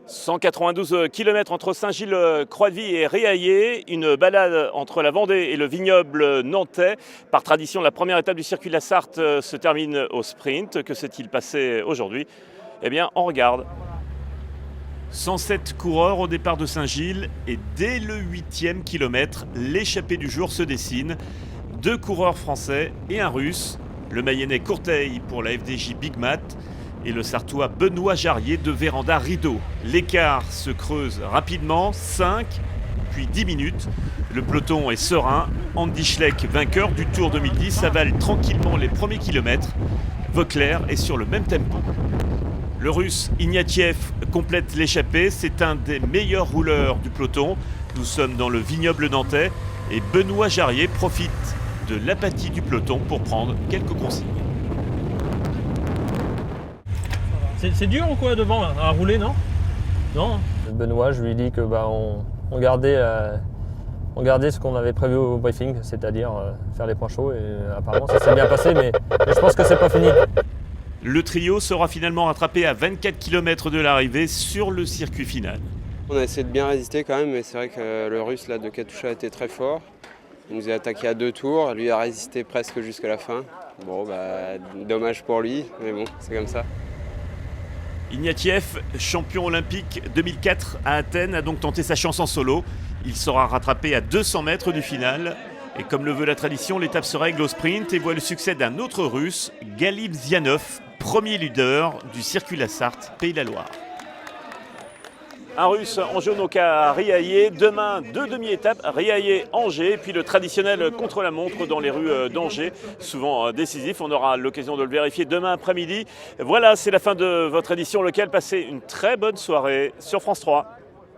192 km entre Saint-Gilles-Croix-de-Vie et Réhaillé, une balade entre la Vendée et le vignoble nantais. Par tradition, la première étape du circuit de la Sarthe se termine au sprint. Que s'est-il passé aujourd'hui? Eh bien, on regarde. 107 coureurs au départ de Saint-Gilles et dès le 8e kilomètre, l'échappée du jour se dessine. 2 coureurs français et un russe, le Mayennais Courteil pour la FDJ Big Mat et le Sartois Benoît Jarier de Véranda Rideau. L'écart se creuse rapidement, 5 puis 10 minutes. Le peloton est serein. Andy Schleck, vainqueur du Tour 2010, avale tranquillement les premiers kilomètres. Vauclair est sur le même tempo. Le Russe Ignatiev complète l'échappée. C'est un des meilleurs rouleurs du peloton. Nous sommes dans le vignoble nantais et Benoît Jarier profite de l'apathie du peloton pour prendre quelques consignes. C'est dur ou quoi devant là, à rouler, non? Non. Benoît, je lui dis que on gardait ce qu'on avait prévu au briefing, c'est-à-dire faire les points chauds, et apparemment ça s'est bien passé, mais je pense que c'est pas fini. Le trio sera finalement rattrapé à 24 km de l'arrivée sur le circuit final. On a essayé de bien résister quand même, mais c'est vrai que le russe là, de Katusha était très fort. Il nous a attaqué à 2 tours, lui a résisté presque jusqu'à la fin. Bon, dommage pour lui, mais bon, c'est comme ça. Ignatiev, champion olympique 2004 à Athènes, a donc tenté sa chance en solo. Il sera rattrapé à 200 mètres du final. Et comme le veut la tradition, l'étape se règle au sprint et voit le succès d'un autre russe, Galib Zianov, premier leader du circuit La Sarthe, Pays de la Loire. Un russe en jaune au cas à Réhaillé. Demain, 2 demi-étapes, Réhaillé-Angers, puis le traditionnel contre-la-montre dans les rues d'Angers, souvent décisif. On aura l'occasion de le vérifier demain après-midi. Voilà, c'est la fin de votre édition locale. Passez une très bonne soirée sur France 3.